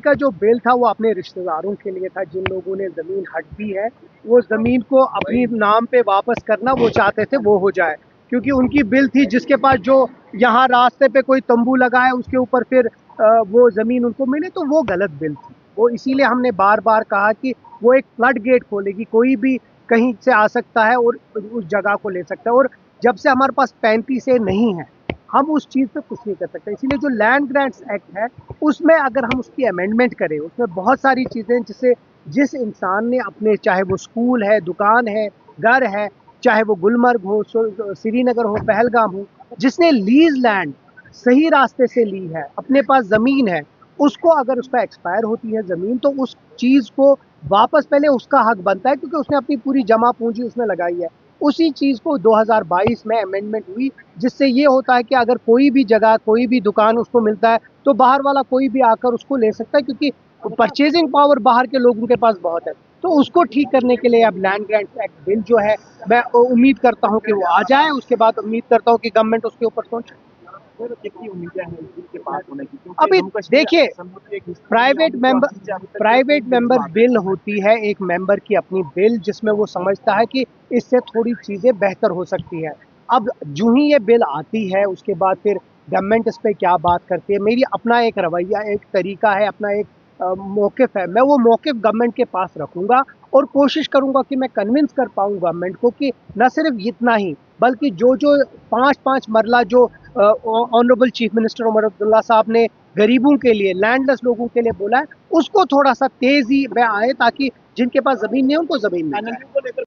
का जो बिल था वो अपने रिश्तेदारों के लिए था, जिन लोगों ने ज़मीन हड़पी है, वो ज़मीन को अपनी नाम पे वापस करना वो चाहते थे वो हो जाए। क्योंकि उनकी बिल थी जिसके पास जो यहाँ रास्ते पे कोई तंबू लगा है उसके ऊपर फिर वो ज़मीन उनको मिले, तो वो गलत बिल थी। वो इसीलिए हमने बार-बार कहा कि वो एक फ्लड गेट खोलेगी, कोई भी कहीं से आ सकता है और उस जगह को ले सकता है। और जब से हमारे पास 35 ए नहीं है, हम उस चीज़ पे कुछ नहीं कर सकते। इसीलिए जो लैंड ग्रांट्स एक्ट है, उसमें अगर हम उसकी अमेंडमेंट करें, उसमें बहुत सारी चीज़ें जिससे जिस इंसान ने अपने, चाहे वो स्कूल है, दुकान है, घर है, चाहे वो गुलमर्ग हो, श्रीनगर हो, पहलगाम हो, जिसने लीज़ लैंड सही रास्ते से ली है, अपने पास ज़मीन है, उसको अगर उसका एक्सपायर होती है ज़मीन, तो उस चीज़ को वापस पहले उसका हक बनता है, क्योंकि उसने अपनी पूरी जमा पूँजी उसमें लगाई है। उसी चीज़ को 2022 में अमेंडमेंट हुई, जिससे ये होता है कि अगर कोई भी जगह, कोई भी दुकान उसको मिलता है, तो बाहर वाला कोई भी आकर उसको ले सकता है, क्योंकि परचेज़िंग पावर बाहर के लोगों के पास बहुत है। तो उसको ठीक करने के लिए अब लैंड ग्रांट्स एक्ट बिल जो है, मैं उम्मीद करता हूँ कि वो आ जाए, उसके बाद उम्मीद करता हूँ कि गवर्नमेंट उसके ऊपर सोचे। सर, कितनी उम्मीदें हैं इस बिल के पास होने की? क्योंकि अभी जम्मू कश्मीर देखिए, संबंधी एक हिस्ट्री है और प्राइवेट मेंबर बिल होती है, एक मेंबर की अपनी बिल, जिसमें वो समझता है कि इससे थोड़ी चीज़ें बेहतर हो सकती है। अब जूँ ही ये बिल आती है, उसके बाद फिर गवर्नमेंट इस पे क्या बात करती है, मेरी अपना एक रवैया, एक तरीका है, अपना एक मौक़िफ़ है। मैं वो मौक़िफ़ गवर्नमेंट के पास रखूँगा और कोशिश करूँगा कि मैं कन्विंस कर पाऊँ गवर्नमेंट को कि न सिर्फ़ इतना ही, बल्कि जो-जो 5-5 मरला जो honourable chief minister Umar Abdullah साहब ने गरीबों के लिए, लैंडलेस लोगों के लिए बोला है, उसको थोड़ा-सा तेज़ी में आए, ताकि जिनके पास ज़मीन नहीं है, उनको ज़मीन मिल जाए।